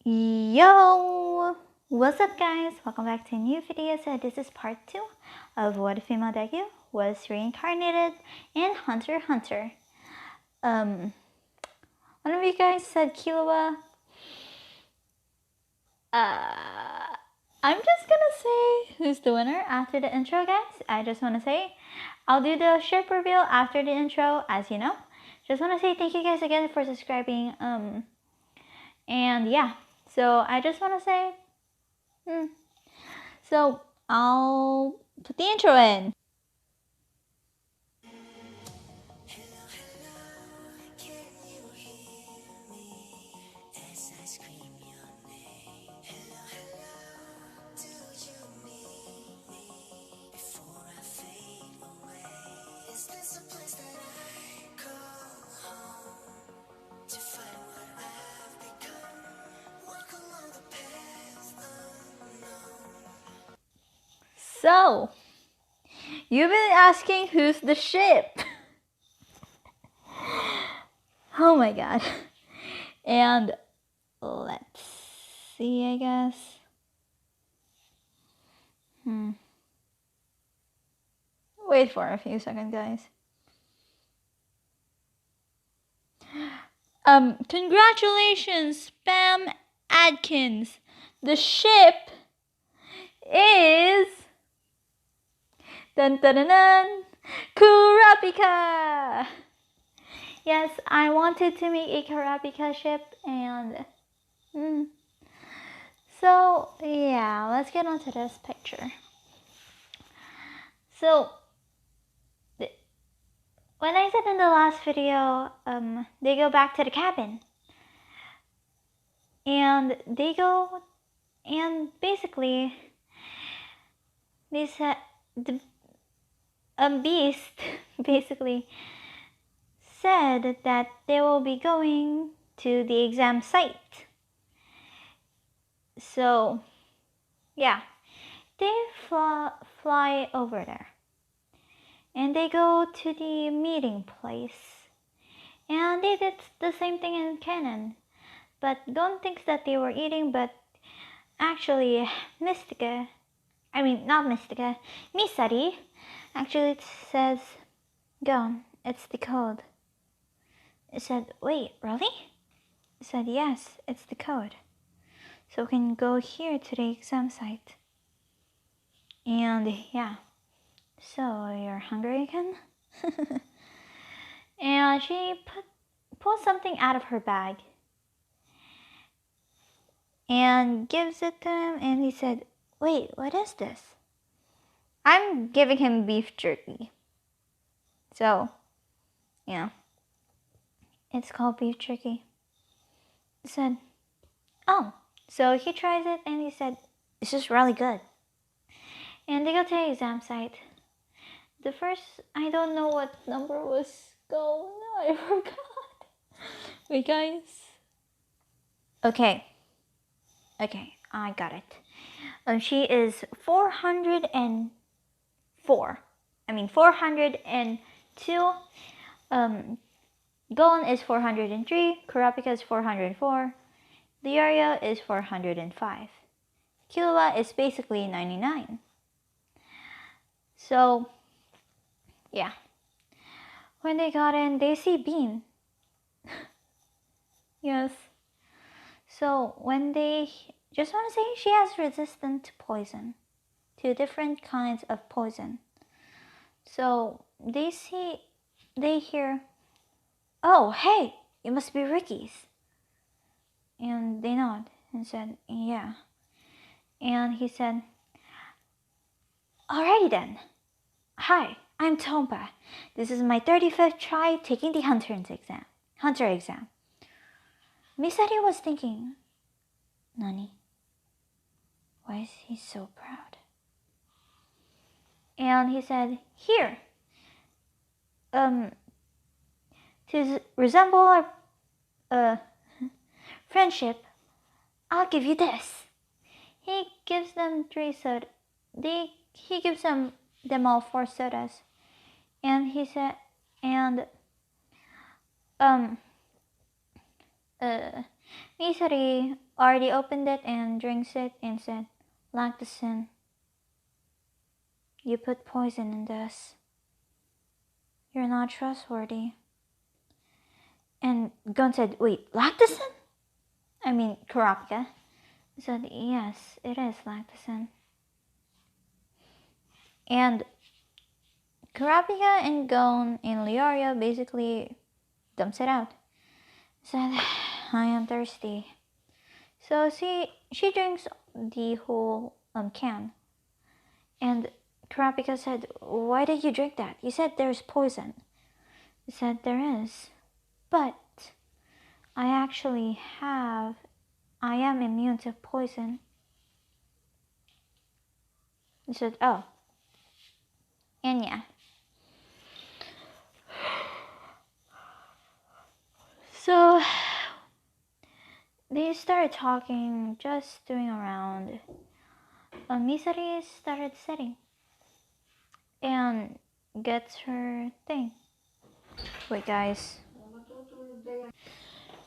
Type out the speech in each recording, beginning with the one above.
Yo! What's up guys? Welcome back to a new video. So this is part 2 of what a female deku was reincarnated in Hunter x Hunter. One of you guys said Killua. I'm just gonna say who's the winner after the intro, guys. I just wanna say I'll do the ship reveal after the intro, as you know. Just wanna say thank you guys again for subscribing. And yeah. So I just want to say, so I'll put the intro in. So, you've been asking who's the ship. Oh my god. And let's see, I guess. Wait for a few seconds, guys. Congratulations, Spam Adkins. The ship is dun dun dun dun Kurapika. Yes, I wanted to make a Kurapika ship, and so yeah, let's get on to this picture. So when I said in the last video, they go back to the cabin, and they go, and basically they said the beast basically said that they will be going to the exam site. So yeah, they fly over there, and they go to the meeting place, and they did the same thing in canon, but Gon thinks that they were eating, but actually Misari actually says, Gon, it's the code. It said, wait, really? It said, yes, it's the code. So we can go here to the exam site. And yeah, so you're hungry again? And she pulls something out of her bag and gives it to him, and he said, wait, what is this? I'm giving him beef jerky. So, yeah, it's called beef jerky. He said, oh, so he tries it, and he said, this is really good. And they go to the exam site. The first, I don't know what number was go. No, I forgot. Wait, guys. Okay, I got it. She is 404. 402. Gon is 403. Kurapika is 404. Diario is 405. Killua is basically 99. So, yeah. When they got in, they see Bean. Yes. So, when they just want to say she has resistance to poison, to different kinds of poison. So, they hear, oh, hey, it must be Ricky's. And they nod and said, yeah. And he said, alrighty then. Hi, I'm Tompa. This is my 35th try taking the Hunter exam. Misari was thinking, Nani? Why is he so proud? And he said, here. To resemble our friendship, I'll give you this. He gives them 3 sodas. He gives them all 4 sodas. And he said, and Misari already opened it and drinks it and said, Lactacin, you put poison in this. You're not trustworthy. And Gon said, wait, Lactacin? I mean, Kurapika. He said, yes, it is Lactacin. And Kurapika and Gon and Leorio basically dumps it out. Said, I am thirsty. So she drinks the whole can. And Kurapika said, why did you drink that? You said there's poison. He said, there is. But I am immune to poison. He said, oh. And yeah. So they started talking, just doing around. Misari started setting and gets her thing. Wait, guys.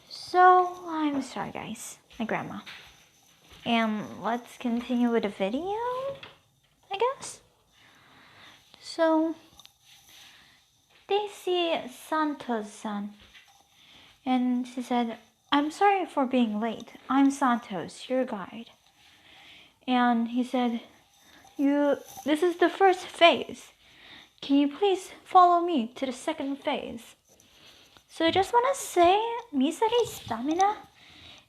So I'm sorry, guys. My grandma. And let's continue with the video, I guess. So they see Santos-san, and she said, I'm sorry for being late. I'm Santos, your guide. And he said, this is the first phase. Can you please follow me to the second phase? So I just want to say, Misari's stamina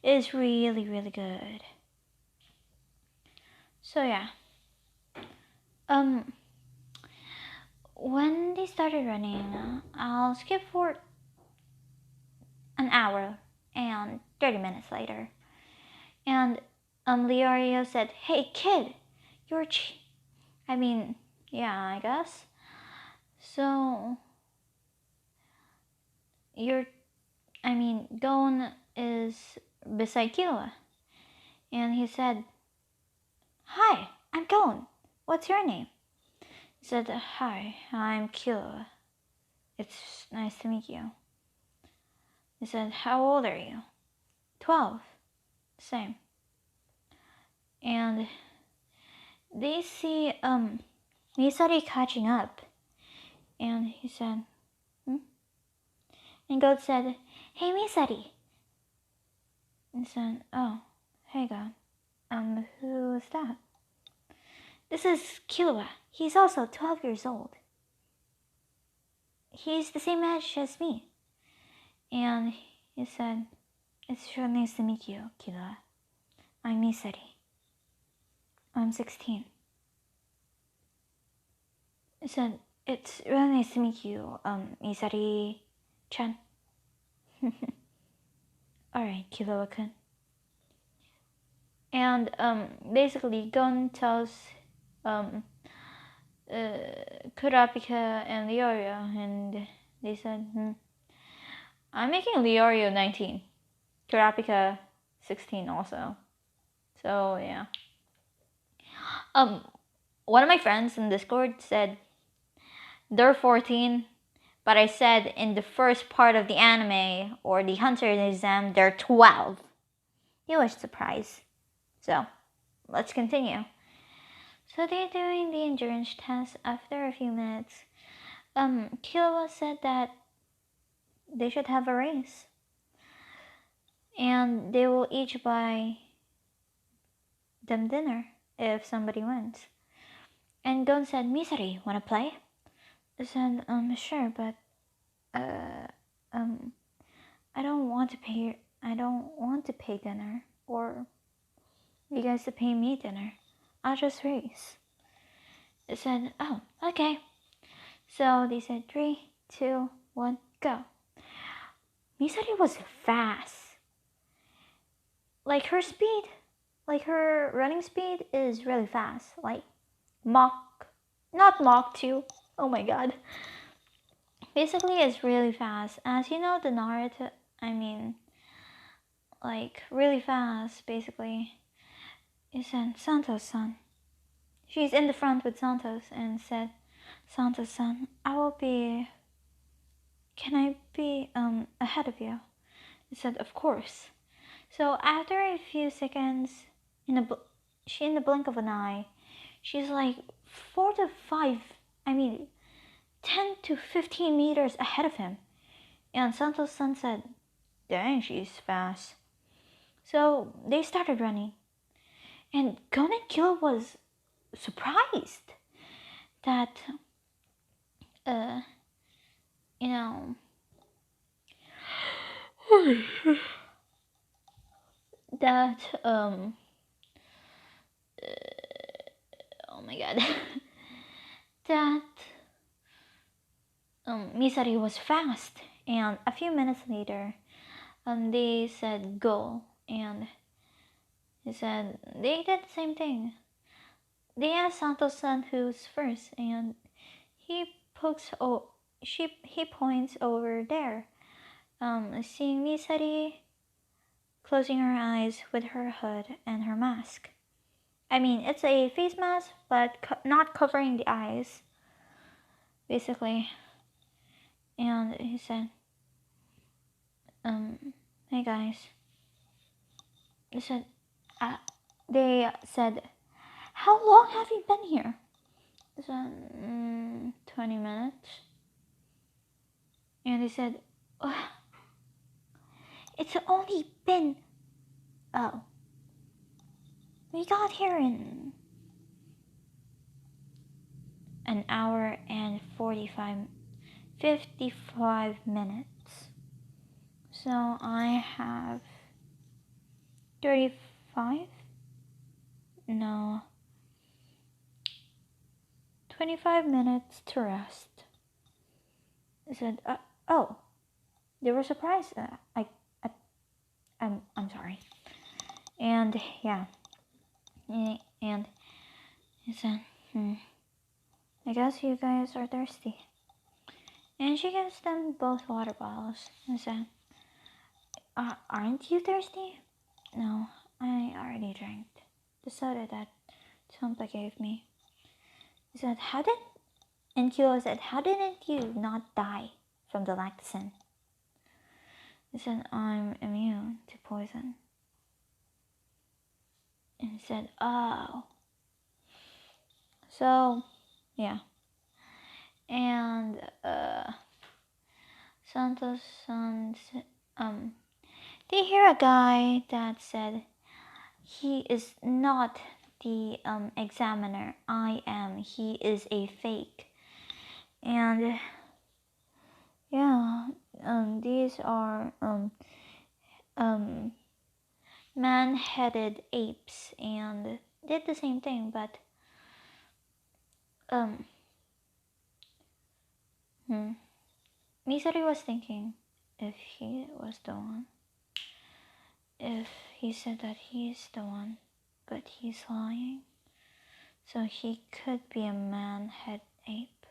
is really, really good. So yeah. When they started running, I'll skip for an hour and 30 minutes later. And Leorio said, hey kid, yeah, I guess. So, Gon is beside Killua. And he said, hi, I'm Gon. What's your name? He said, hi, I'm Killua. It's nice to meet you. He said, how old are you? 12. Same. And they see Misari catching up. And he said, And God said, hey Misari. And said, oh, hey God. Who is that? This is Killua. He's also 12 years old. He's the same age as me. And he said, it's sure nice to meet you, Killua. I'm Misari. I'm 16. He said, it's really nice to meet you, Misari-chan. Alright, Killua-kun. And basically, Gon tells Kurapika and Leorio, and they said, I'm making Leorio 19, Kurapika 16 also. So yeah. One of my friends in Discord said they're 14, but I said in the first part of the anime or the Hunter exam they're 12. He was surprised. So let's continue. So they're doing the endurance test. After a few minutes, Killua said that they should have a race. And they will each buy them dinner if somebody wins. And Gon said, Misari, wanna play? I said, sure, but I don't want to pay dinner or you guys to pay me dinner. I'll just race. I said, oh, okay. So they said 3, 2, 1, go. Misari was fast. Like her running speed is really fast. Like not Mach 2. Oh my god. Basically, it's really fast. As you know, the Naruto, like really fast, basically. He said, Santos-san. She's in the front with Santos and said, Santos-san, can I be ahead of you? He said, of course. So after a few seconds, in the blink of an eye, she's like 10 to 15 meters ahead of him. And Santos-san said, "Dang, she's fast." So they started running. And Gon and Kyo was surprised that, you know, that, oh my god, that Misari was fast. And a few minutes later, they said go, and he said they did the same thing. They asked Santos-san who's first, and he he points over there, seeing Misari closing her eyes with her hood and her mask. I mean, it's a face mask, but not covering the eyes, basically. And he said, hey guys. He said, they said, how long have you been here? He said, 20 minutes. And he said, oh, it's only been, we got here in an hour and 55 minutes. So I have 35? No. 25 minutes to rest. I said, oh, they were surprised. I'm sorry. And yeah. And he said, I guess you guys are thirsty. And she gives them both water bottles and said, aren't you thirsty? No, I already drank the soda that Tompa gave me. He said, and Kyo said, how didn't you not die from the lactocin? He said, I'm immune to poison. And he said, oh. So, yeah. And, Santos-san, they hear a guy that said, he is not the, examiner. I am. He is a fake. And, yeah, these are, man-headed apes and did the same thing, but Misari was thinking if he was the one, if he said that he's the one, but he's lying, so he could be a man-head ape.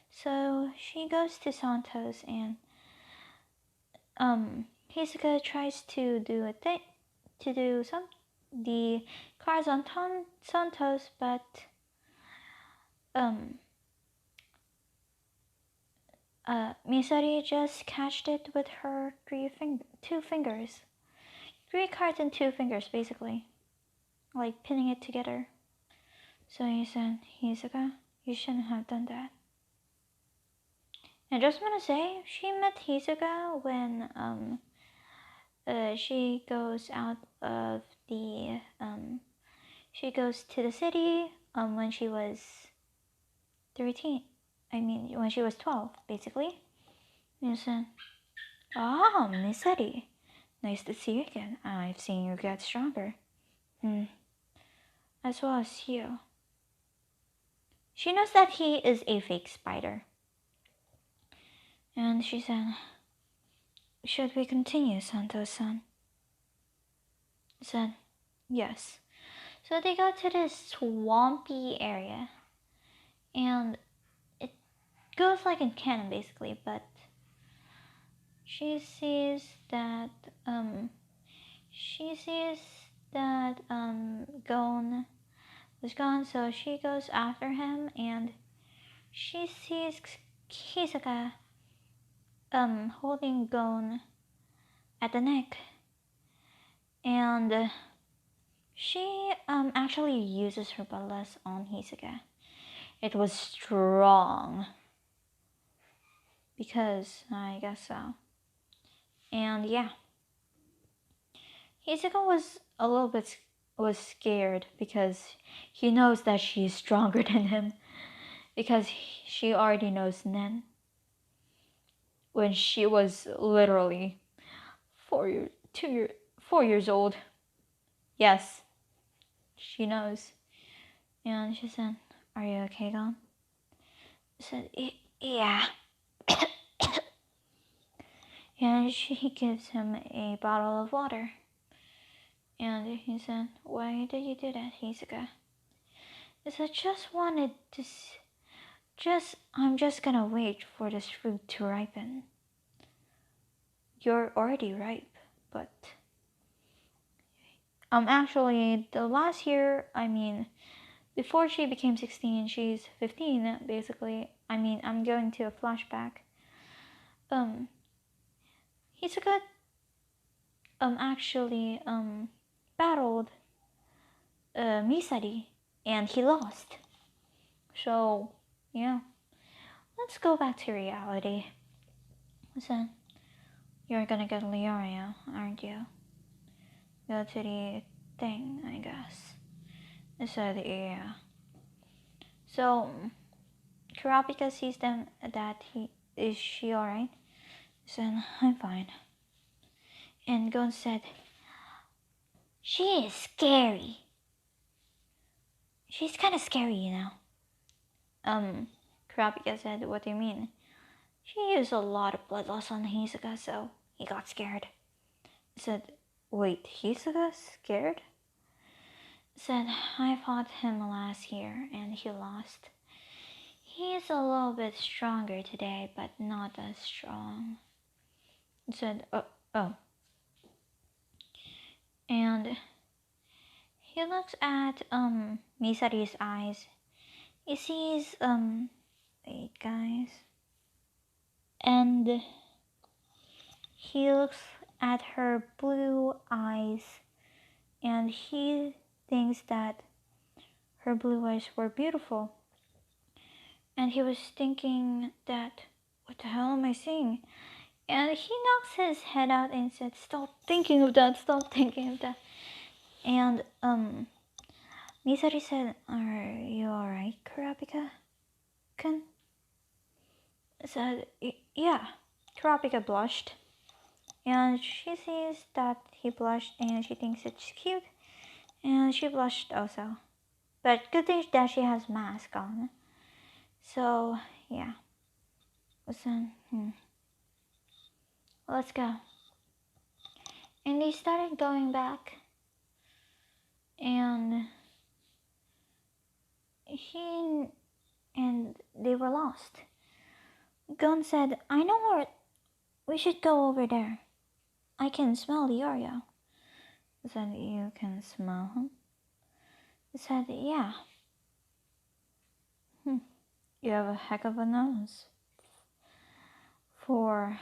So she goes to Santos and Hisoka tries to do the cards on Santos, but Misari just catched it with her 2 fingers. 3 cards and 2 fingers, basically. Like pinning it together. So he said, Hisoka, you shouldn't have done that. I just want to say, she met Hisoka when she goes out of the, she goes to the city when she was 13. When she was 12, basically. And he said, Misari, nice to see you again. I've seen you get stronger. As well as you. She knows that he is a fake spider. And she said, should we continue, Santos-san? He said, yes. So they go to this swampy area. And it goes like in canon, basically, but she sees that Gon was gone, so she goes after him, and she sees Hisoka holding Gon at the neck, And she actually uses her bloodlust on Hisoka. It was strong, because I guess so. And yeah, Hisoka was a little bit scared, because he knows that she's stronger than him, because she already knows Nen when she was literally 4 years old. Yes, she knows. And she said, "Are you okay, Gon?" I said, "Yeah." And she gives him a bottle of water. And he said, "Why did you do that, Hisoka?" I said, I'm just gonna wait for this fruit to ripen. You're already ripe, but actually the last year, before she became 16, she's 15 basically. I'm going to a flashback. Hisoka actually battled Misari, and he lost. So yeah, let's go back to reality. So you're gonna get Leorio, aren't you? Go to the thing, I guess. I said, yeah. So Kurapika sees them that is she alright? I said, I'm fine. And Gon said, she is scary. She's kinda scary, you know. Kurapika said, what do you mean? She used a lot of blood loss on Hisoka, so he got scared. I said, wait, Hisoka scared? I said, I fought him last year and he lost. He's a little bit stronger today, but not as strong. I said, oh. And he looks at Misari's eyes. He sees wait guys. And he looks at her blue eyes, and he thinks that her blue eyes were beautiful. And he was thinking that, what the hell am I saying? And he knocks his head out and said, stop thinking of that, stop thinking of that. And Misari said, are you alright, Kurapika-kun? Said, yeah. Kurapika blushed. And she sees that he blushed and she thinks it's cute. And she blushed also. But good thing that she has mask on. So, yeah. So, let's go. And they started going back. And they were lost. Gon said, I know where we should go over there. I can smell the Oreo. I said, you can smell him? I said, yeah. You have a heck of a nose for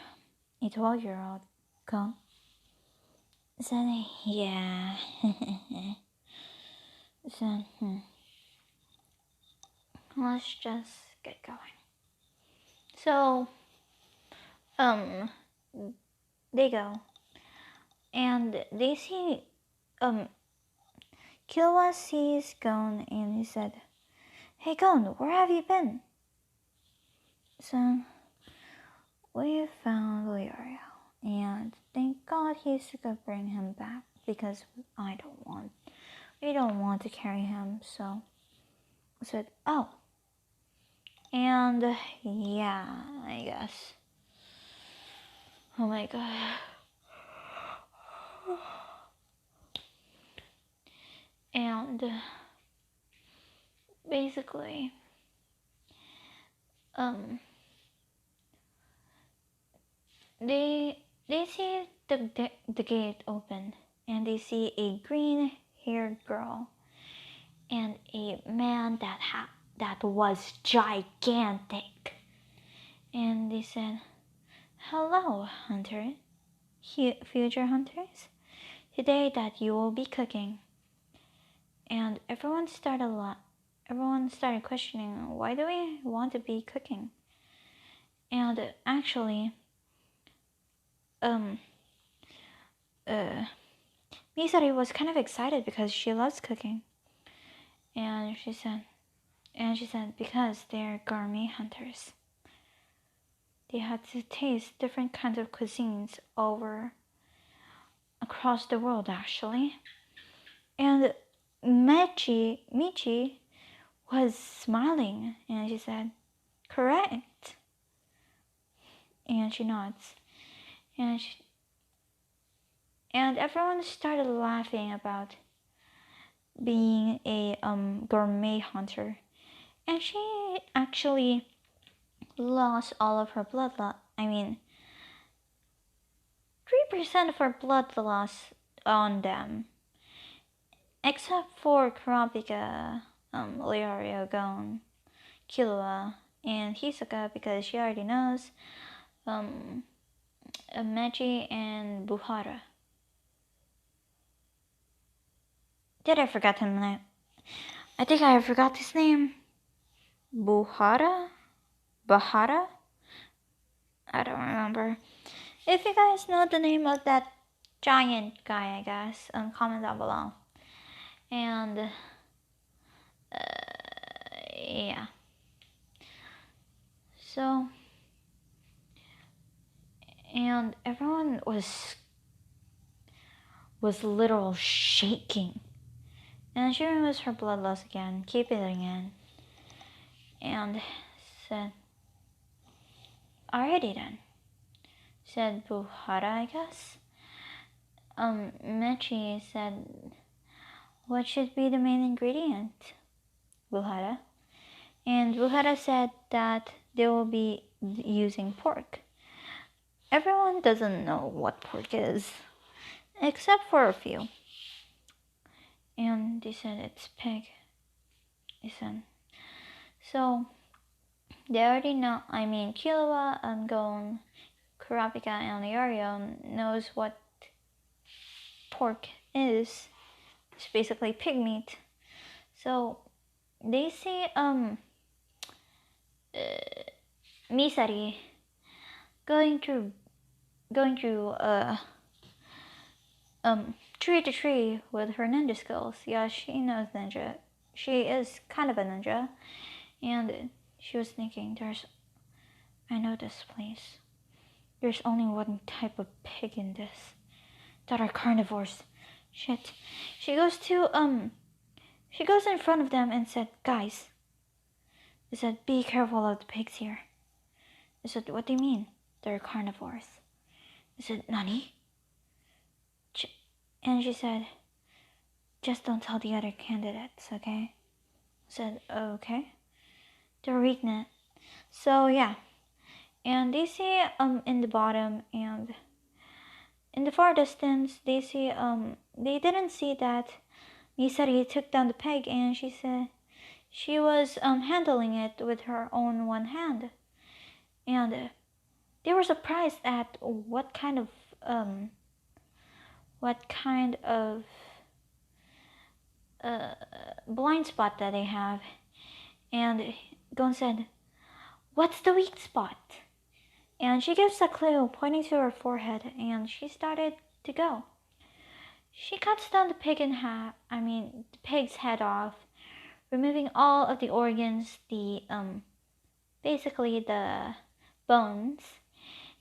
a 12-year-old, Gon. I said, yeah. I said, let's just get going. So, they go. And they see, Killua sees Gon and he said, hey Gon, where have you been? So, we found Leorio. And thank God he's gonna bring him back, because we don't want to carry him, so I said, oh. And yeah, I guess. Oh my god. And basically, they see the gate open, and they see a green-haired girl and a man that was gigantic. And they said, hello, hunter. Future hunters. today that you will be cooking. And everyone started questioning, why do we want to be cooking? And actually, Misari was kind of excited because she loves cooking. And she said, because they're gourmet hunters. They had to taste different kinds of cuisines across the world, actually. And Michi was smiling, and she said, correct. And she nods. And everyone started laughing about being a gourmet hunter. And she actually lost all of her blood. 3% of her blood loss on them. Except for Kurapika, Leorio, Gon, Killua, and Hisoka, because she already knows, Mechi and Buhara. Did I forget him? I think I forgot his name. Buhara? Bahara? I don't remember. If you guys know the name of that giant guy, I guess, comment down below. And yeah. So, and everyone was literal shaking. And she removes her blood loss again, keep it in, and said, alrighty then, said Buhara, I guess. Mechi said, what should be the main ingredient, Buhara? And Buhara said that they will be using pork. Everyone doesn't know what pork is, except for a few. And they said it's pig. They said. So, they already know, Killua and Gon, Kurapika and Leorio knows what pork is. It's basically pig meat. So, they see, Misari going through tree to tree with her ninja skills. Yeah, she knows ninja. She is kind of a ninja. And she was thinking, I know this place. There's only one type of pig in this that are carnivores. Shit. She goes in front of them and said, guys. They said, be careful of the pigs here. They said, what do you mean? They're carnivores. They said, Nani? And she said, just don't tell the other candidates, okay? I said, okay. They're weakness. So yeah. And they see in the bottom and in the far distance they see they didn't see that Misari took down the peg, and she said she was handling it with her own one hand. And they were surprised at what kind of blind spot that they have. And Gon said, what's the weak spot? And she gives a clue, pointing to her forehead, and she started to go. She cuts down the pig's head off, removing all of the organs, basically the bones,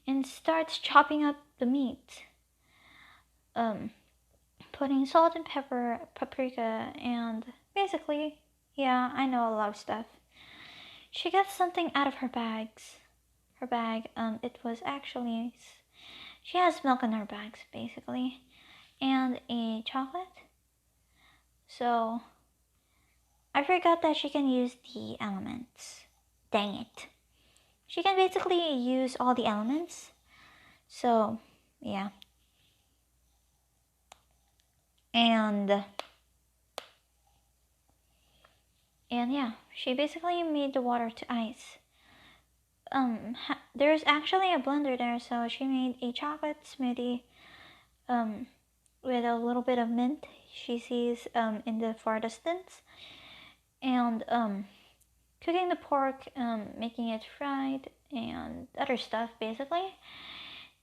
and starts chopping up the meat. Putting salt and pepper, paprika, and basically, yeah, I know a lot of stuff. She gets something out of her bag, it was actually, she has milk in her bags, basically, and a chocolate. So, I forgot that she can use the elements. Dang it. She can basically use all the elements. So, yeah. And yeah, she basically made the water to ice. There's actually a blender there, so she made a chocolate smoothie, with a little bit of mint she sees in the far distance, and cooking the pork, making it fried, and other stuff basically.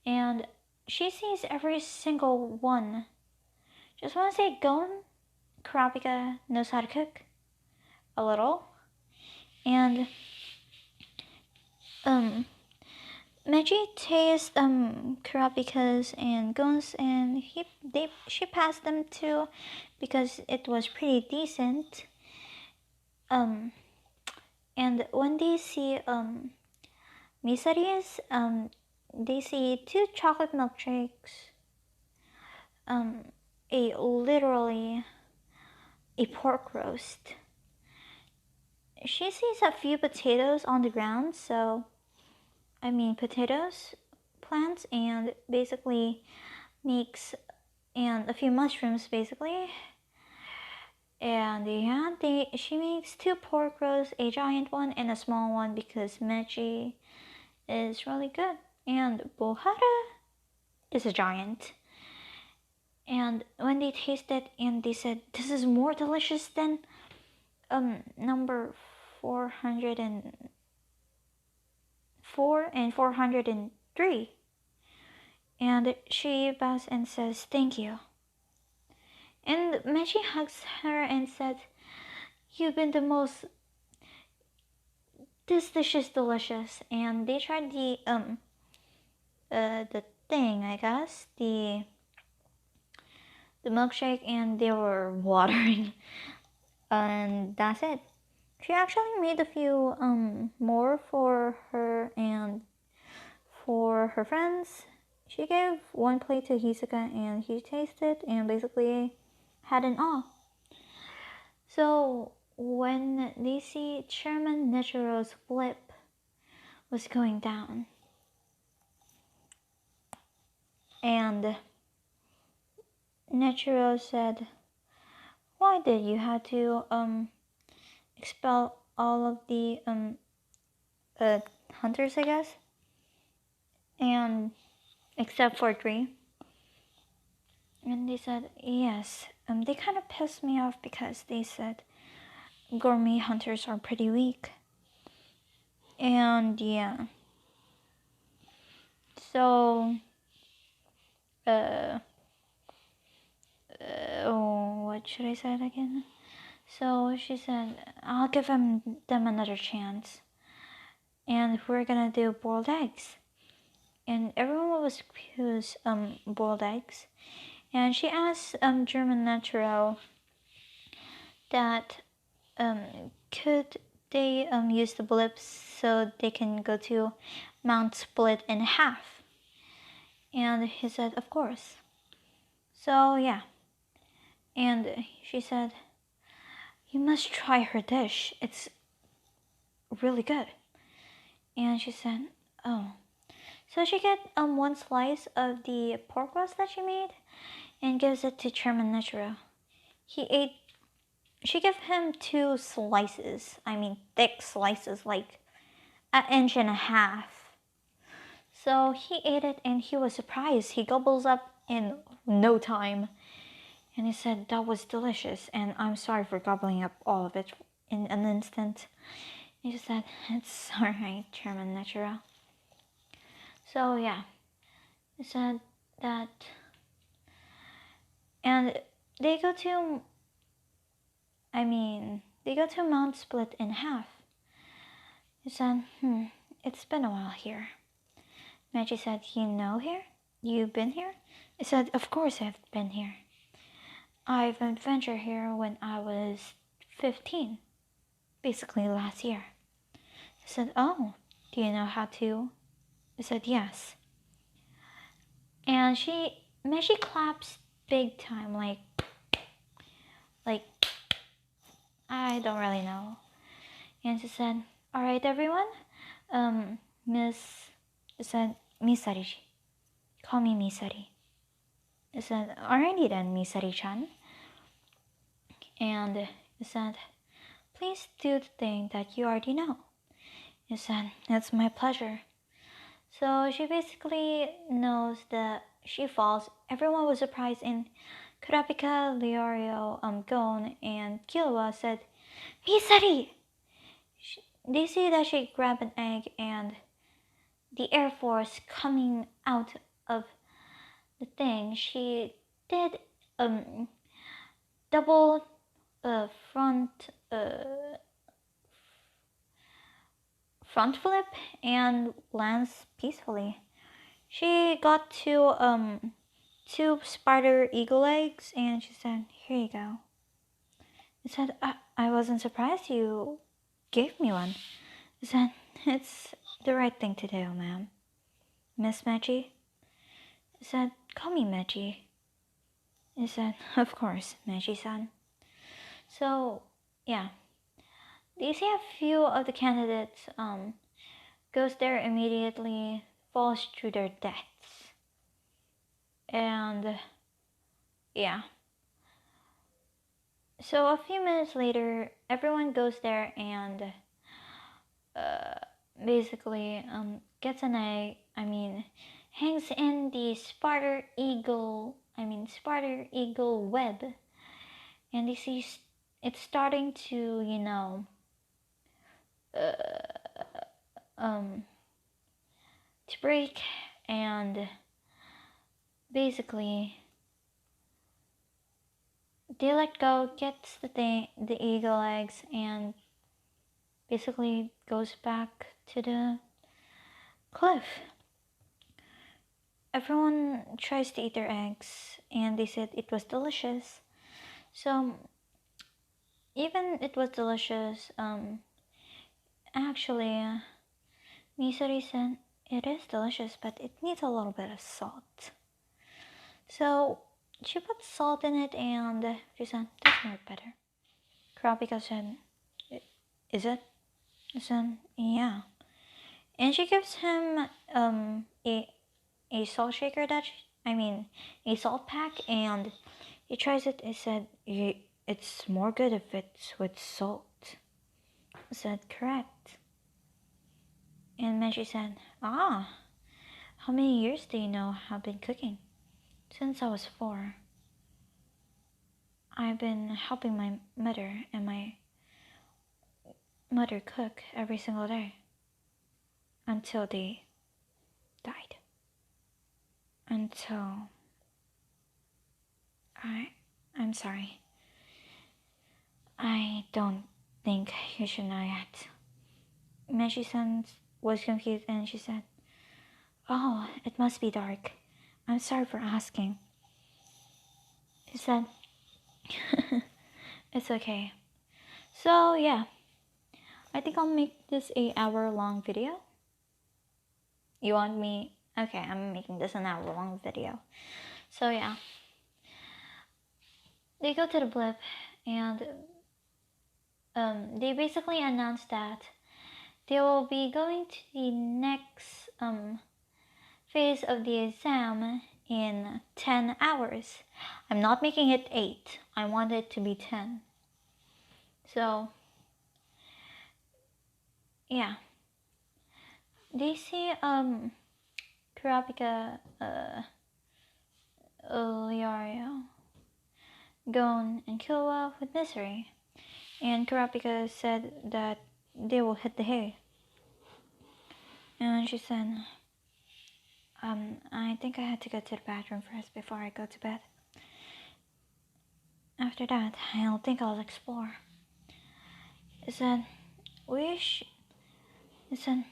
And she sees every single one. Just want to say, Gon Kurapika knows how to cook a little, and Meiji tastes Kurapika's and Gon's, and she passed them too because it was pretty decent. And when they see Misari's, they see 2 chocolate milkshakes, literally a pork roast. She sees a few potatoes on the ground, so I mean potatoes, plants, and basically makes, and a few mushrooms basically. And yeah, she makes 2 pork roasts, a giant one and a small one, because Mechi is really good. And Bohara is a giant. And when they tasted, and they said, this is more delicious than number 404 and 403. And she bows and says, thank you. And Mechi hugs her and said, you've been the most, this dish is delicious. And they tried the thing, I guess, the milkshake, and they were watering. And that's it. She actually made a few more for her and for her friends. She gave 1 plate to Hisoka, and he tasted and basically had an awe. So when they see Chairman Nichiro's flip was going down, and Nichiro said, why did you have to expel all of the hunters, I guess, and except for 3? And they said, yes, they kind of pissed me off because they said gourmet hunters are pretty weak. And yeah, so what should I say again? So she said, I'll give them another chance, and we're gonna do boiled eggs. And everyone was boiled eggs. And she asked German Natural that could they use the blips so they can go to Mount Split in half. And he said, of course. So yeah. And she said, you must try her dish. It's really good. And she said, oh. So she get 1 slice of the pork roast that she made and gives it to Chairman Nichiro. He ate. She gave him 2 slices. I mean, thick slices, like 1.5 inches. So he ate it and he was surprised. He gobbles up in no time. And he said, that was delicious, and I'm sorry for gobbling up all of it in an instant. He just said, it's alright, Chairman Nichiro. So yeah, he said that, and they go to Mount Split in half. He said, it's been a while here. Meiji said, you know here? You've been here? He said, of course I've been here. I've adventured here when I was 15, basically last year. I said, oh, do you know how to? I said, yes. And Meiji claps big time, like, I don't really know. And she said, alright everyone, Misari, call me Misari. I said, alrighty then, Misari-chan. And he said, please do the thing that you already know. He said, it's my pleasure. So she basically knows that she falls. Everyone was surprised, and Kurapika, Leorio, Gon, and Killua said, "Hisari!" They say that she grabbed an egg and the Air Force coming out of the thing. She did double front front flip and lands peacefully. She got two spider eagle eggs and she said, "Here you go." I said, I wasn't surprised you gave me one. I said, "It's the right thing to do, ma'am." "Miss Mechi?" I said, "Call me Mechi." I said, "Of course, Mechi-san." So, yeah. They see a few of the candidates goes there immediately, falls through their deaths. And, yeah. So a few minutes later, everyone goes there and basically gets an egg. Hangs in the spider eagle web, and they see it's starting to to break, and basically they let go, gets the eagle eggs, and basically goes back to the cliff. Everyone tries to eat their eggs, and they said it was delicious. So even it was delicious, actually, Misori said it is delicious, but it needs a little bit of salt. So she put salt in it, and she said that's more better. Kurapika said, "Is it?" I said, "Yeah." And she gives him a salt shaker a salt pack, and he tries it. He said, "It's more good if it's with salt." I said, "Correct." And then she said, "Ah, how many years do you know I've been cooking?" "Since I was 4. I've been helping my mother and my mother cook every single day until they died. Until I'm sorry. I don't think you should know yet." Meshi-san was confused, and she said, "Oh, it must be dark. I'm sorry for asking." He said, "It's okay." So yeah, I think I'll make this a hour-long video. You want me? Okay, I'm making this an hour-long video. So yeah, they go to the blip, and they basically announce that they will be going to the next phase of the exam in 10 hours. I'm not making it 8. I want it to be 10. So, yeah. They see Kurapika, Liario, Gon, and Killua with misery. And Kurapika said that they will hit the hay. And she said, I think I had to go to the bathroom first before I go to bed. After that, I think I'll explore. He said, he said,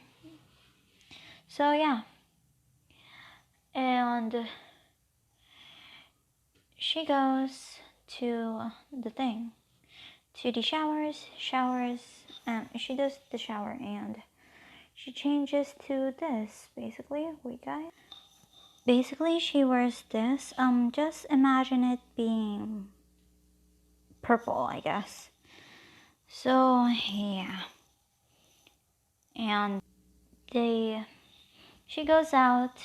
so yeah. And she goes to the thing, to the showers, she does the shower, and she changes to this, basically, basically she wears this, just imagine it being purple, I guess. So, yeah. And she goes out,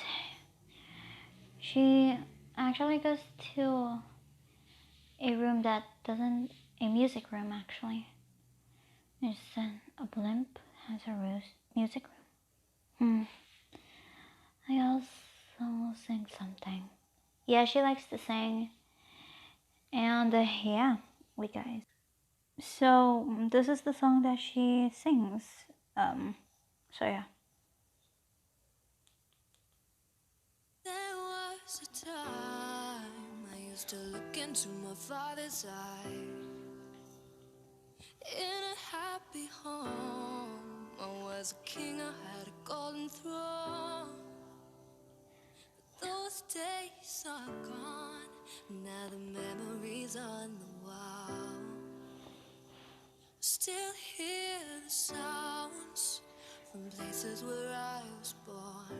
she actually goes to a room that doesn't, a music room actually. There's a blimp has a music room. I also sing something. Yeah, she likes to sing. And yeah, wait guys. So this is the song that she sings. So yeah. There was a time I used to look into my father's eyes. In a happy home, I was a king, I had a golden throne. Those days are gone, now the memories on the wall. Still hear the sounds from places where I was born.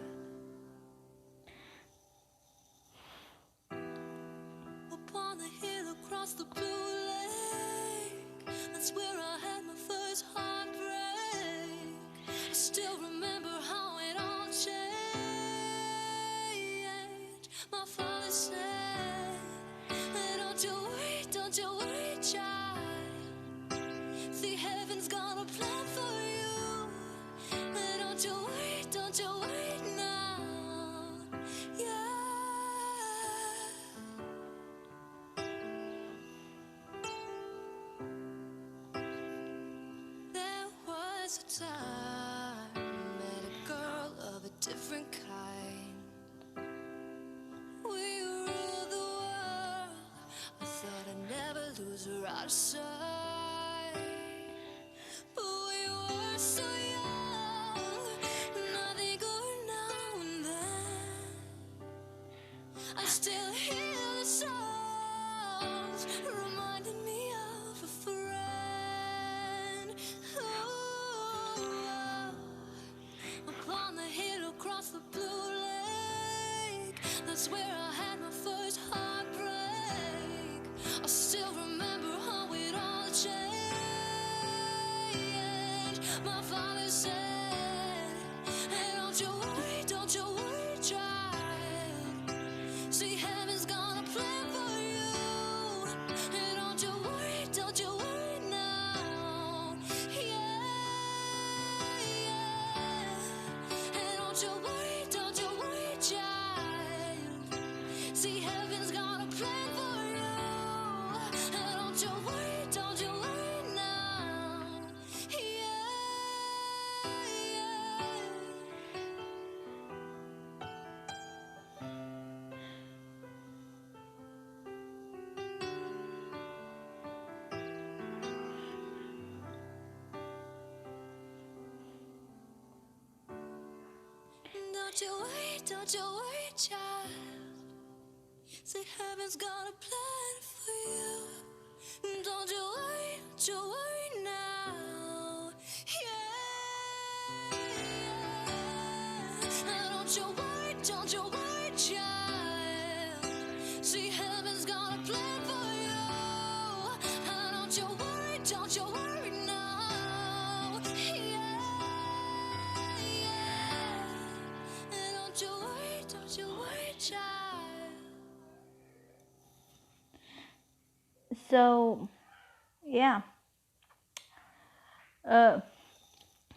Upon the hill across the blue lake, that's where I had my first heartbreak. I still remember how it all changed. My father said, don't you worry, child. See, heaven's got a plan for you. Don't you worry now. Yeah. There was a time I met a girl of a different kind. We ruled the world. I thought I'd never lose her out of sight. But we were so young, nothing good now and then. I still hear the songs reminding me of a friend. Oh, upon the hill across the blue lake, that's where I had my first heartbreak. I still remember how it all changed. My father said, hey, don't you worry, child. See, heaven's got a plan for you. Hey, don't you worry now. Yeah, yeah. Hey, don't you worry, child. See, heaven's got a plan for you. Hey, don't you worry now. Yeah, don't you worry, child. See, heaven's got a plan for you. Don't you worry now. Yeah, yeah. Don't you worry, child. See, heaven's got a plan for you. Don't you worry now. Yeah, yeah. Don't you worry, child. So yeah. Uh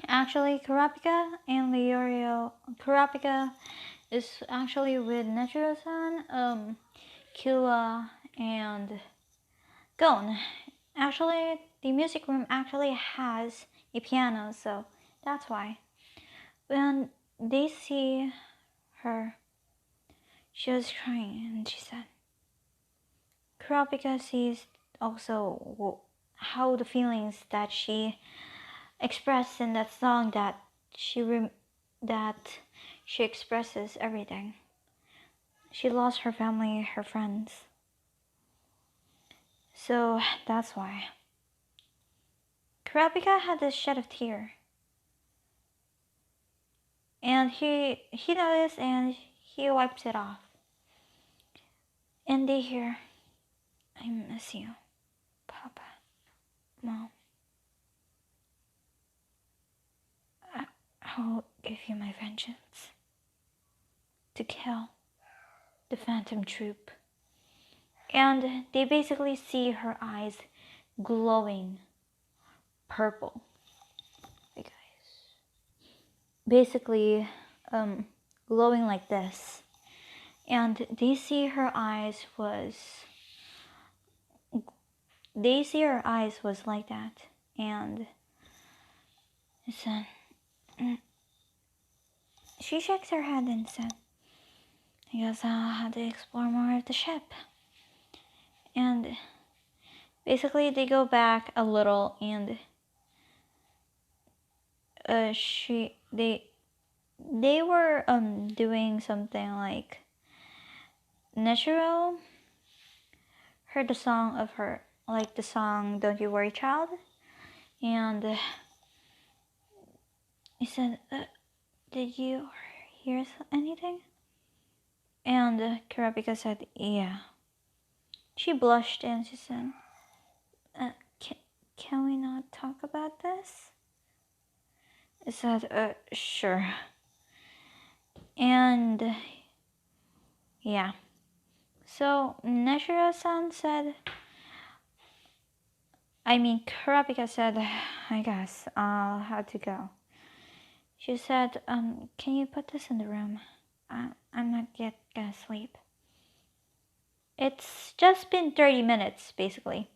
Actually, Kurapika and Leorio. Kurapika is actually with Nechiro-san, Killa, and Gon. Actually, the music room actually has a piano, so that's why. When they see her, she was crying, and she said, Kurapika sees also how the feelings that she expressed in that song that she expresses everything. She lost her family, her friends. So that's why. Kurapika had this shed of tear. And he noticed and he wipes it off. And they hear, I miss you, Papa, Mom. I'll give you my vengeance. To kill the Phantom Troop. And they basically see her eyes glowing purple. Hey guys. Basically, glowing like this. And they see her eyes was like that. And said, she shakes her head and said, I guess I'll have to explore more of the ship. And basically they go back a little, and they were doing something like Natural heard the song of her, like the song Don't You Worry Child, and he said, did you hear anything? And Karapika said, yeah. She blushed and she said, can we not talk about this? I said, sure. And yeah. So Neshiro-san said, Karapika said, I guess I'll have to go. She said, can you put this in the room? I'm not yet gonna sleep. It's just been 30 minutes, basically.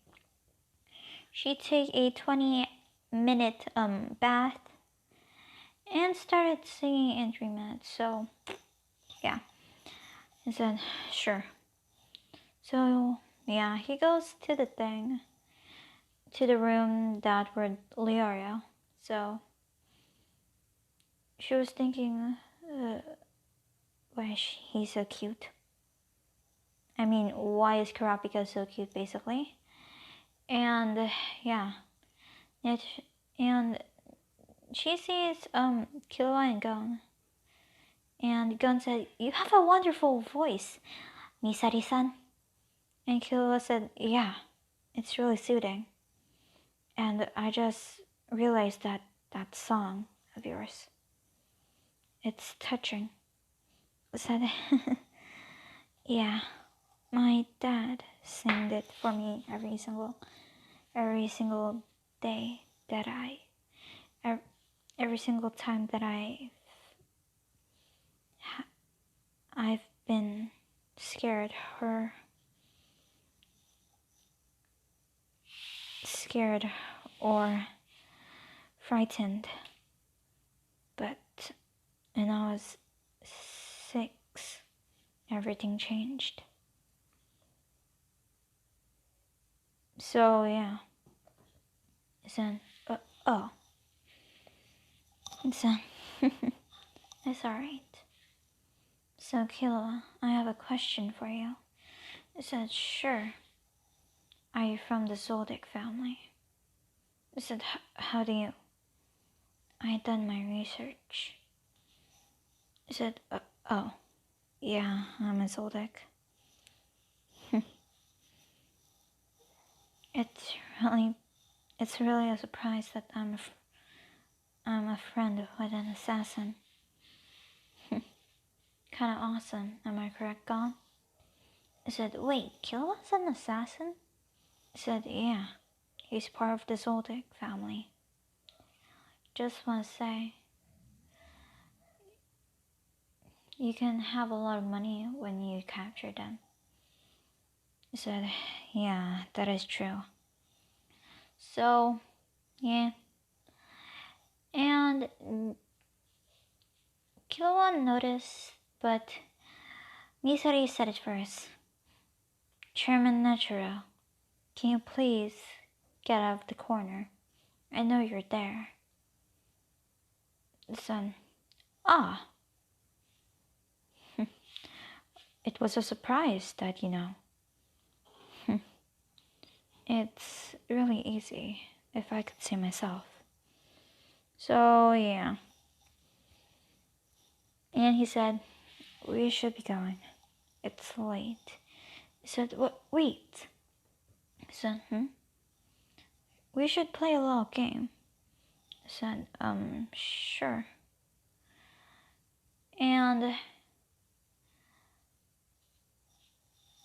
She took a 20-minute bath and started singing in 3 minutes. So, yeah. I said, sure. So, yeah, he goes to the room that were Leorio. So, she was thinking, why is he so cute? Why is Karapika so cute, basically? And, yeah. And she sees Killua and Gon. And Gon said, you have a wonderful voice, Misari-san. And Killua said, yeah, it's really soothing. And I just realized that song of yours, it's touching. I said, yeah, my dad sang it for me every single day that every single time that I've been scared or frightened. But when I was 6, everything changed. So yeah. Then, oh. So, it's alright. So Killua, I have a question for you. I said, sure. Are you from the Zoldyck family? I said, how do you? I done my research. I said, oh, yeah, I'm a Zoldyck. It's really a surprise that I'm a friend with an assassin. Kinda awesome, am I correct, Gon? I said, wait, Killua's an assassin? I said, yeah, he's part of the Zoldyck family. Just wanna say, you can have a lot of money when you capture them. I said, yeah, that is true. So, yeah. And Killua noticed, but Misari said it first. Chairman Natural, can you please get out of the corner? I know you're there. The son, it was a surprise that you know. It's really easy if I could see myself. So, yeah. And he said, we should be going. It's late. He said, wait. I said, we should play a little game. I said, sure. And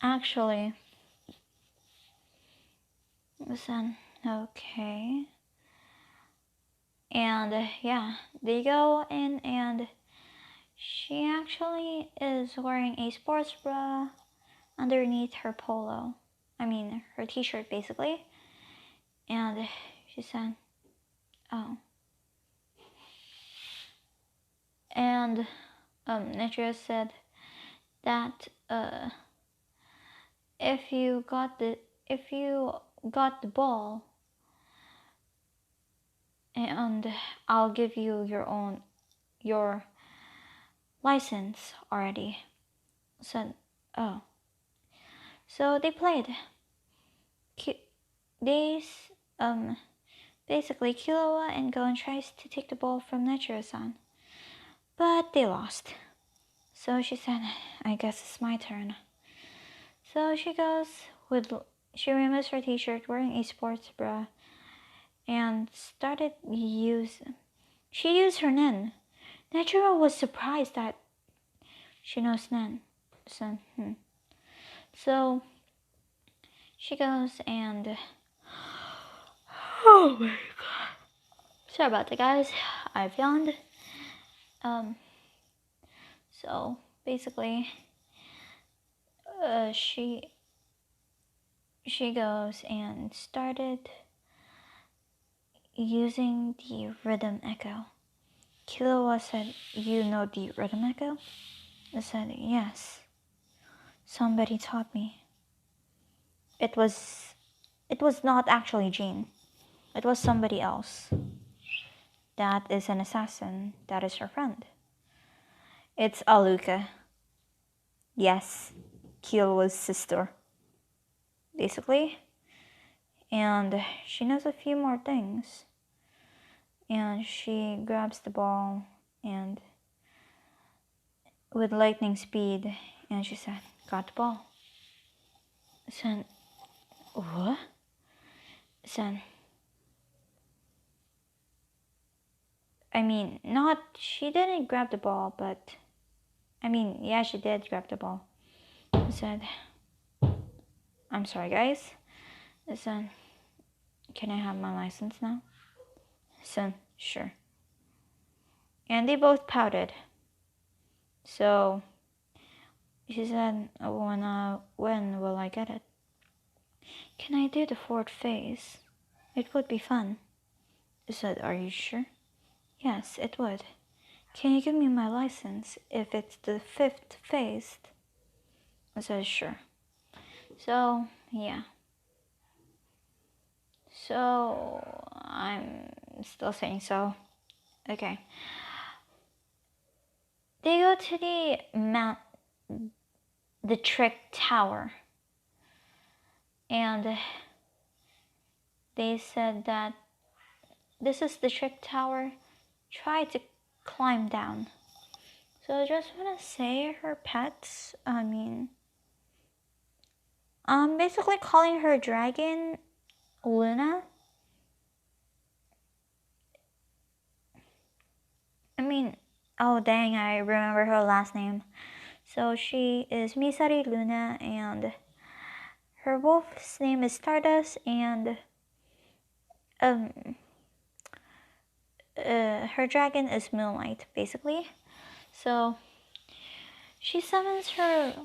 actually, I said, okay. And yeah, they go in and She actually is wearing a sports bra underneath her polo. I mean, her t-shirt basically. And she said, oh. And Netrio said that if you got the ball, and I'll give you your license already. Said, oh. So they played. They basically Killua and Gon tries to take the ball from Netero-san, but they lost. So she said, I guess it's my turn. So she removes her t-shirt wearing a sports bra and she used her nen. Netero was surprised that she knows nen. So she goes and oh my god. Sorry about that, guys. I've yawned. So basically, she goes and started using the rhythm echo. Killua said, "You know the rhythm echo?" I said, "Yes. Somebody taught me." It was not actually Jean. It was somebody else. That is an assassin. That is her friend. It's Aluka. Yes, Killua's sister. Basically. And she knows a few more things. And she grabs the ball and with lightning speed, and she said, got the ball. I said, what? She didn't grab the ball, but yeah, she did grab the ball. I said, I'm sorry, guys. I said, can I have my license now? I said, sure. And they both pouted. So she said, when will I get it? Can I do the fourth phase? It would be fun. I said, are you sure? Yes, it would. Can you give me my license if it's the fifth phase? I said, sure. So, yeah. So, I'm still saying so. Okay. They go to the trick tower. And they said that this is the trick tower. Try to climb down. So I just want to say her pets, I'm basically calling her dragon Luna. Oh dang, I remember her last name. So she is Misari Luna, and her wolf's name is Stardust, and her dragon is Moonlight, basically. So she summons her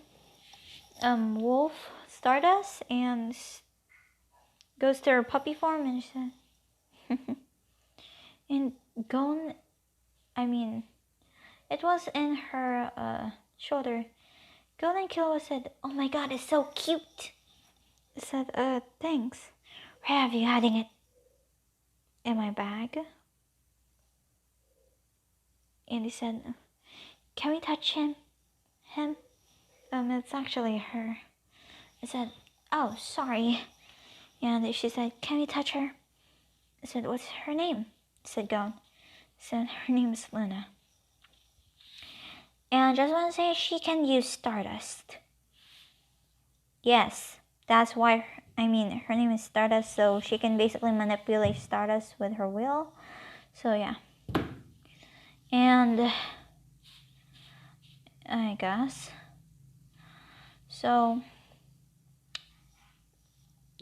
wolf Stardust and goes to her puppy form, and she said, and Gon, it was in her shoulder. Gon and Killua said, oh my god, it's so cute. I said, thanks. Where have you hiding it? In my bag. And he said, can we touch him? It's actually her. I said, oh, sorry. And she said, can we touch her? I said, what's her name? Said Gon. Said, her name is Luna. And I just want to say she can use Stardust. Yes, that's why, her name is Stardust, so she can basically manipulate Stardust with her will. So yeah. And I guess. So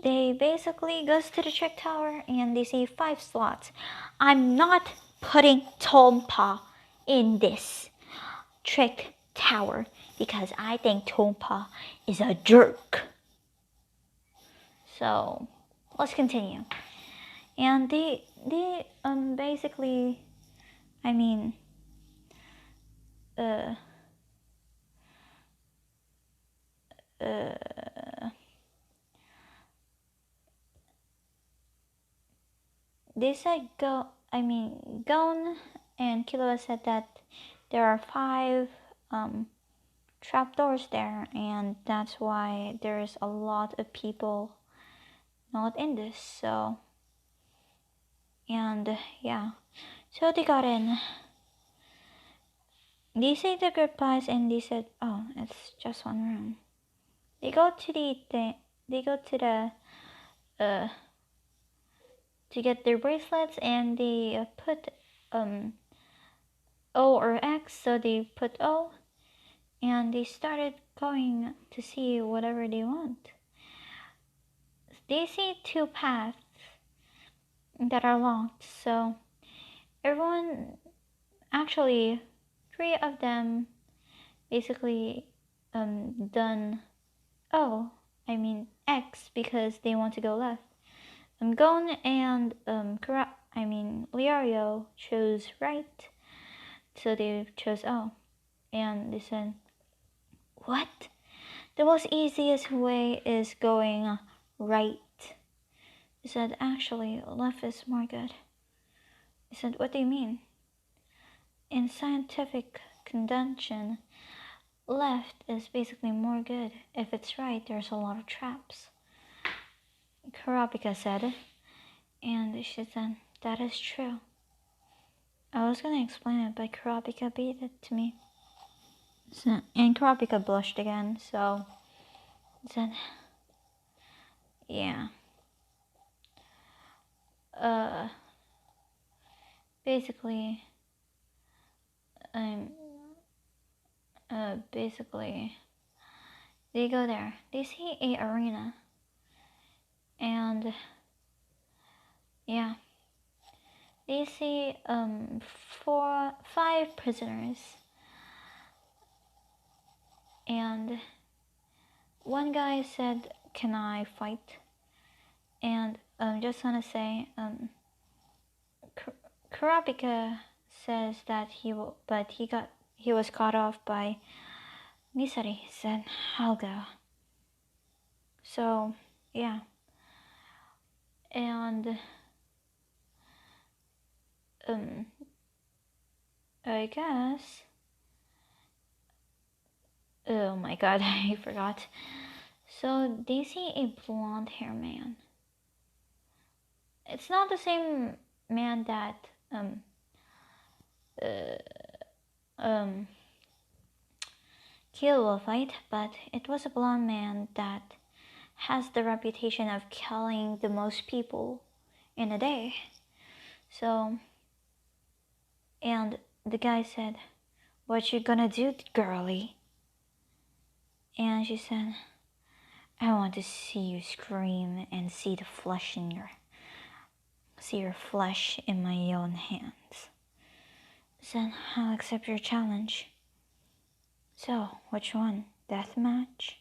they basically goes to the trick tower and they see 5 slots. I'm not putting Tompa in this. trick tower because I think Tompa is a jerk. So let's continue. And they basically, I mean, they said Gon and Killua said that there are 5 trapdoors there, and that's why there's a lot of people not in this. So, and yeah, so they got in. They say the goodbyes, and they said, "Oh, it's just one room." They go to the thing. They go to the to get their bracelets, and they put O or X. So they put O, and they started going to see whatever they want. They see 2 paths that are locked. So everyone, actually, 3 of them basically done X because they want to go left. Gon and Liario chose right, so they chose O, and they said, "What? The most easiest way is going right." They said, "Actually, left is more good." They said, "What do you mean?" In scientific convention, left is basically more good. If it's right, there's a lot of traps. Karapika said, and she said, "That is true." I was gonna explain it, but Karapika beat it to me. So, and Karapika blushed again, so said, "Yeah. Uh, basically, I'm. Basically, they go there. They see a arena, and yeah, they see 5 prisoners, and one guy said, "Can I fight?" And just wanna say, Kurapika says that he will, but he was cut off by Misari. He said, "I'll go." So yeah, and I guess. Oh my god, I forgot. So they see a blonde hair man. It's not the same man that Kill will fight, but it was a blonde man that has the reputation of killing the most people in a day. So, and the guy said, "What you gonna do, girlie?" And she said, "I want to see you scream and see your flesh in my own hands." Said, "I'll accept your challenge." So, which one? Deathmatch?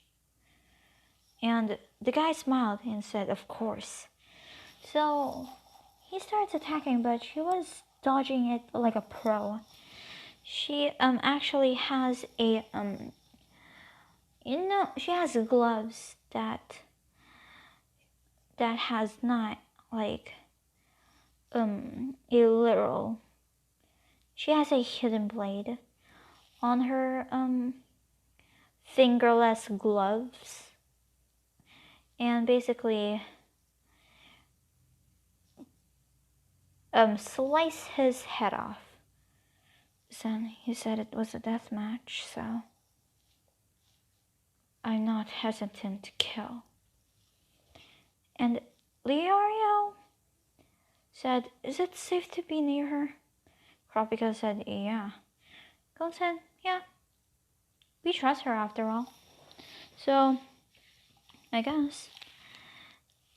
And the guy smiled and said, "Of course." So he starts attacking, but she was dodging it like a pro. She actually has a she has gloves that has not like a literal. She has a hidden blade on her fingerless gloves, and basically slice his head off. Then he said it was a death match, so I'm not hesitant to kill. And Leorio said, "Is it safe to be near her?" Kropika said, "Yeah." Gon said, "Yeah, we trust her after all. So, I guess."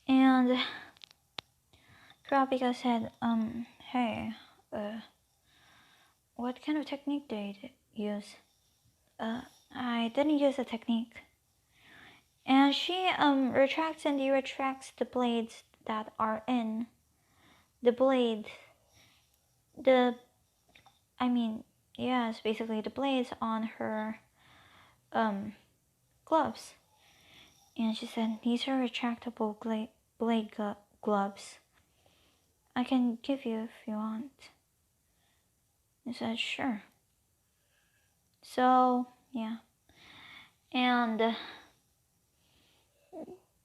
And Kropika said, "Hey, what kind of technique do you use?" I didn't use a technique. And she retracts and de-retracts the blades that are in the blade. The I mean, yes, basically the blades on her gloves. And she said, these are retractable blade gloves. I can give you if you want. I said, sure. So, yeah. And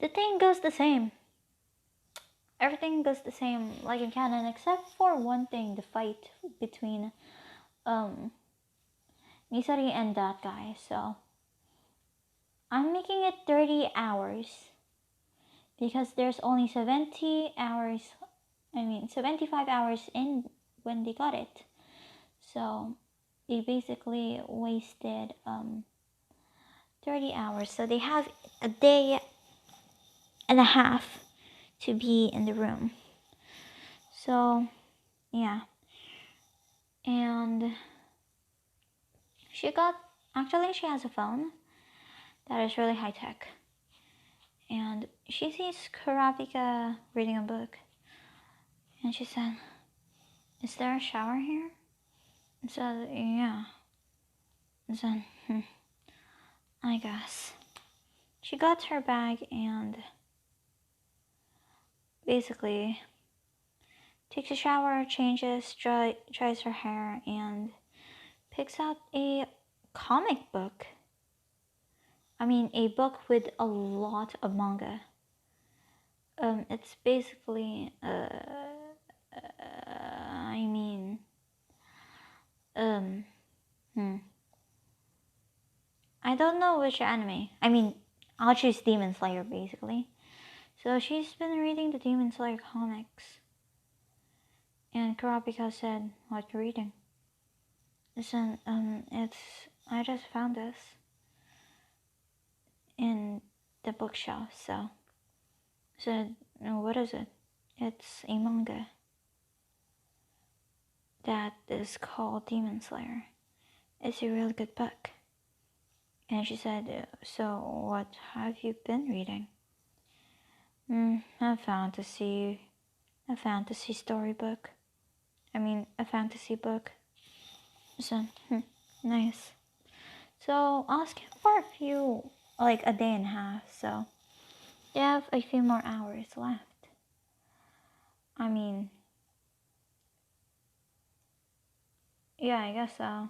the thing goes the same. Everything goes the same like in canon, except for one thing, the fight between Misari and that guy. So I'm making it 30 hours because there's only 75 hours in when they got it. So they basically wasted 30 hours. So they have a day and a half to be in the room. So yeah. And she has a phone that is really high tech. And she sees Kurapika reading a book. And she said, is there a shower here? And said, yeah. And said, I guess. She got her bag and basically takes a shower, changes, dries her hair, and picks out a comic book. I mean, a book with a lot of manga. It's basically, I mean, um, I don't know which anime. I mean, I'll choose Demon Slayer basically. So she's been reading the Demon Slayer comics. And Kurapika said, what you reading? Listen, I just found this in the bookshelf, so said, no, what is it? It's a manga that is called Demon Slayer. It's a really good book. And she said, so what have you been reading? A fantasy storybook. A fantasy book. So, nice. So I'll skip for a day and a half. So they have a few more hours left. Yeah, I guess so.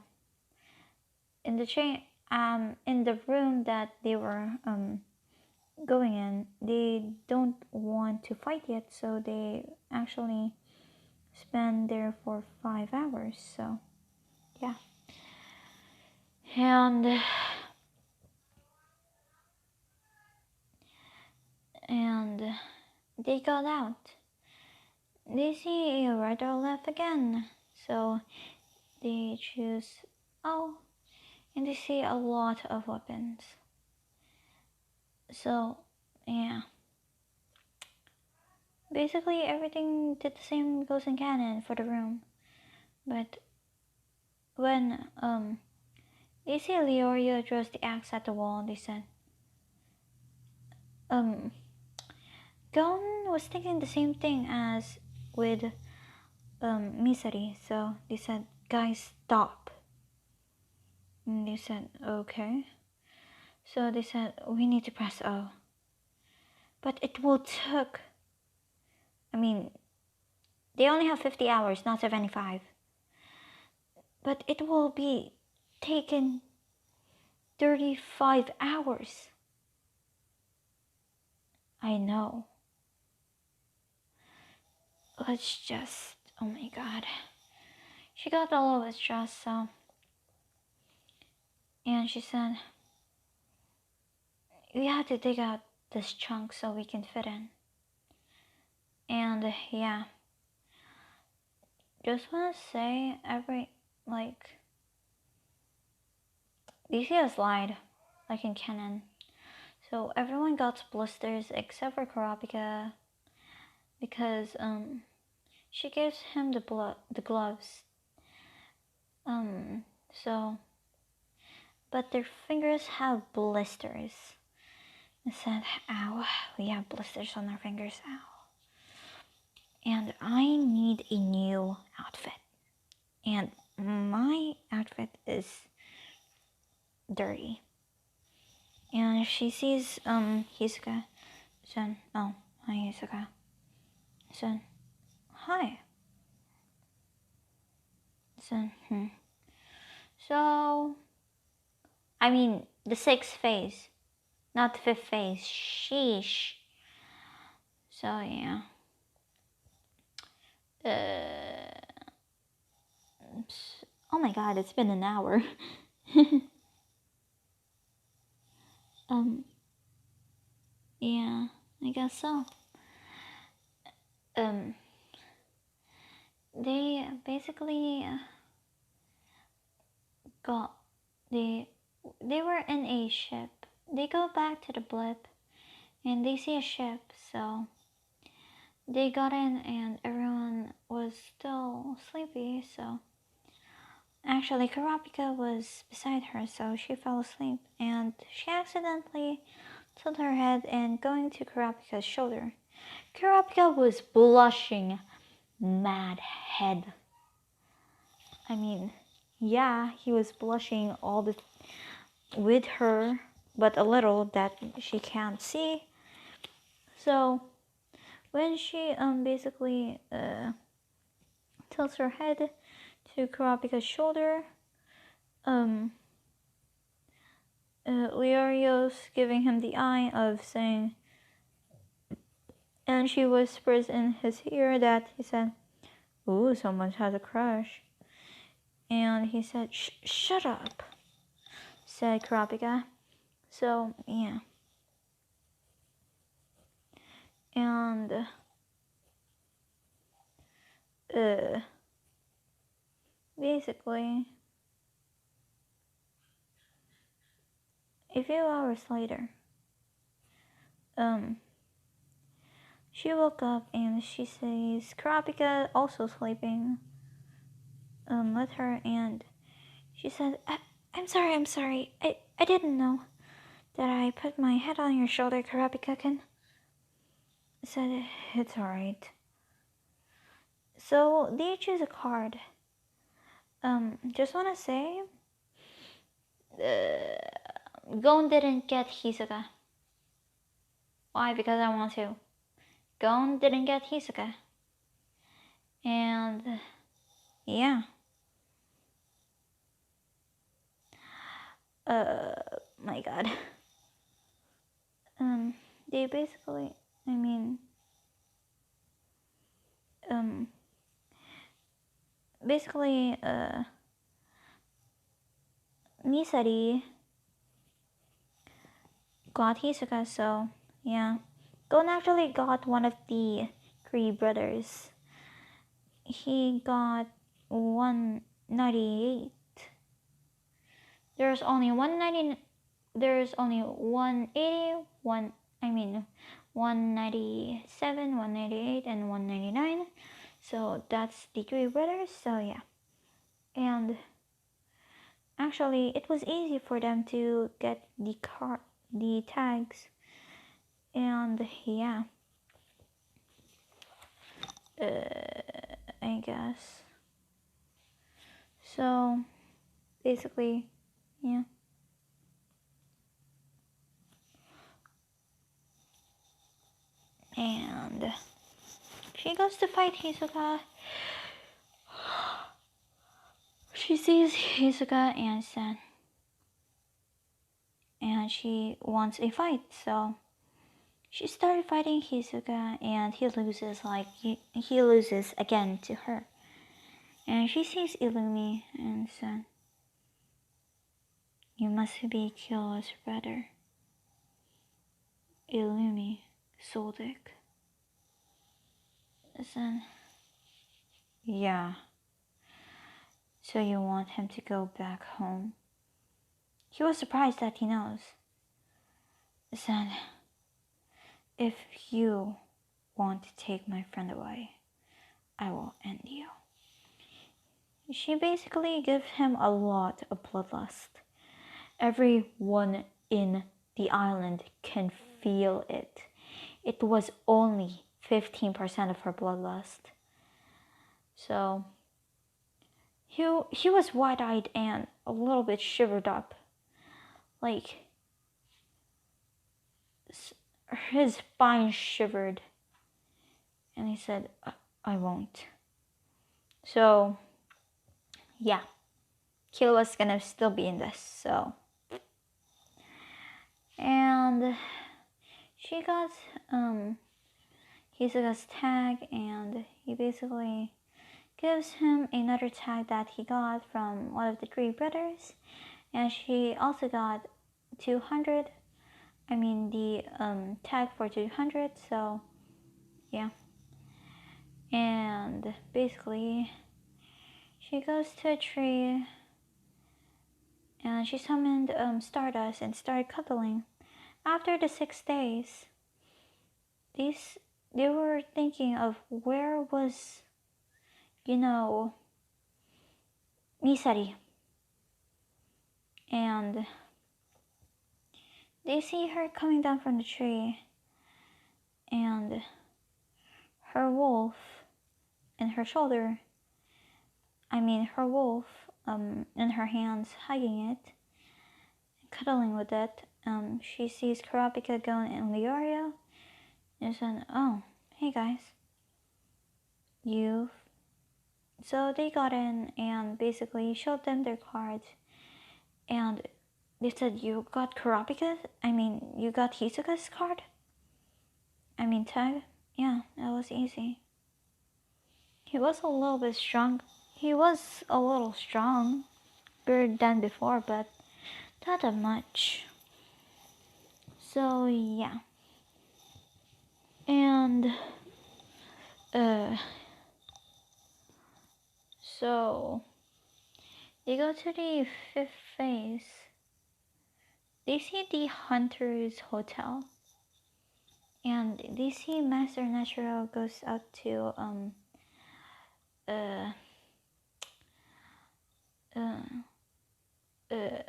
In the room that they were going in, they don't want to fight yet, so they actually spend there for 5 hours. So yeah, and they got out. They see a right or left again, so they choose and they see a lot of weapons. So yeah, basically everything did the same goes in canon for the room, but when they see Leorio throws the axe at the wall, they said, Gon was thinking the same thing as with Misari, so they said, guys, stop. And they said, okay. So they said, we need to press O. But it will took, they only have 50 hours, not 75. But it will be taken 35 hours. I know. Let's just, oh my god. She got all of it stressed, so. And she said, we have to dig out this chunk so we can fit in. And yeah. Just wanna say, you see a slide, like in canon. So everyone got blisters except for Kurapika, because she gives him the gloves. So but their fingers have blisters. I said, ow, we have blisters on our fingers, ow. And I need a new outfit. And my outfit is dirty. And she sees Hisoka. Said, oh, hi Hisoka. Said, hi. Said, So, I mean, the sixth phase, not the fifth phase. Sheesh. So, yeah. Oh my god, it's been an hour. Yeah, I guess so. They basically got they were in a ship. They go back to the blip and they see a ship, so they got in and everyone was still sleepy, so actually Karapika was beside her, so she fell asleep and she accidentally tilted her head and going to Karapika's shoulder. Karapika was blushing mad head. I mean, yeah, he was blushing all the with her, but a little that she can't see. So when she basically tilts her head to Kurapika's shoulder, Leorio's giving him the eye of saying, and she whispers in his ear that he said, "Ooh, someone has a crush." And he said, "Shut up," said Kurapika. So yeah, and basically, a few hours later, she woke up and she sees Kurapika also sleeping with her, and she said, I'm sorry, I didn't know that I put my head on your shoulder, Kurapika-kun." I said, "It's alright." So they choose a card. Just wanna say, Gon didn't get Hisoka. Why? Because I want to. Gon didn't get Hisoka. And yeah. My god. They basically, I mean, basically, Misari got Hisoka, so yeah. Gon actually got one of the three brothers. He got 198. There's only 190. There's only 180. I mean, 197, 198, and 199. So that's the three brothers. So yeah, and actually, it was easy for them to get the tags, and yeah, I guess. So basically, yeah. And she goes to fight Hisoka. She sees Hisoka and Sen, and she wants a fight. So she started fighting Hisoka, and he loses. Like he loses again to her. And she sees Illumi and Sen. "You must be Kyo's brother." Illumi, Soldic. Sen. "Yeah. So you want him to go back home?" He was surprised that he knows. Sen. "If you want to take my friend away, I will end you." She basically gives him a lot of bloodlust. Everyone in the island can feel it. It was only 15% of her bloodlust. So he was wide-eyed and a little bit shivered up. Like his spine shivered. And he said, I won't. So yeah, Kilowa's gonna still be in this, so. And she got Hisoka's tag, and he basically gives him another tag that he got from one of the three brothers, and she also got 200. I mean the tag for 200. So yeah, and basically she goes to a tree and she summoned Stardust and started cuddling. After the 6 days, they were thinking of where was, Misari. And they see her coming down from the tree, and her wolf in her shoulder, her wolf in her hands, hugging it, cuddling with it. She sees Kurapika, Gon, and Leorio, and said, oh, hey guys. So they got in and basically showed them their cards, and they said, you got Kurapika's? You got Hisoka's card? Tag? Yeah, that was easy. He was a little bit strong. He was a little stronger than before, but not that much. So yeah. And so they go to the 5th phase. They see the Hunter's Hotel, and they see Master Natural goes out to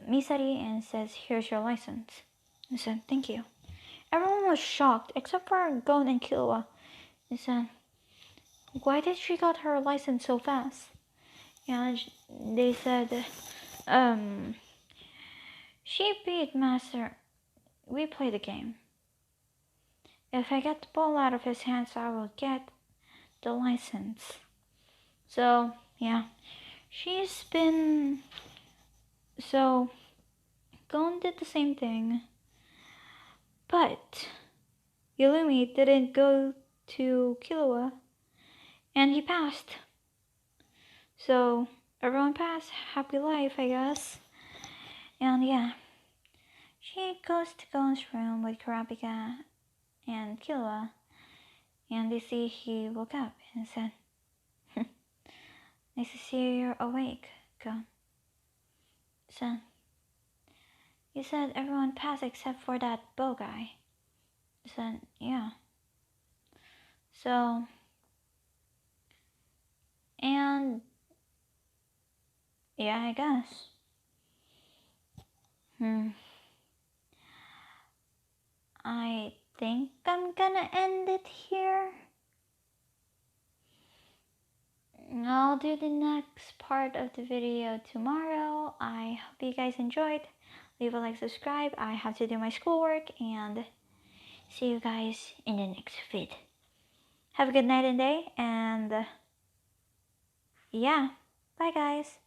Misari and says, here's your license. I said, thank you. Everyone was shocked except for Gon and Killua. They said, why did she got her license so fast? And they said, she beat Master. We play the game. If I get the ball out of his hands, I will get the license. So yeah, she's been. So Gon did the same thing, but Yulumi didn't go to Killua, and he passed. So everyone passed. Happy life, I guess. And yeah, she goes to Gon's room with Kurapika and Killua, and they see he woke up and said, nice to see you're awake, Gon. Son, you said everyone passed except for that bow guy. I said, yeah. So, and yeah, I guess. I think I'm gonna end it here. I'll do the next part of the video tomorrow. I hope you guys enjoyed. Leave a like, subscribe. I have to do my schoolwork, and see you guys in the next vid. Have a good night and day, and yeah, bye guys.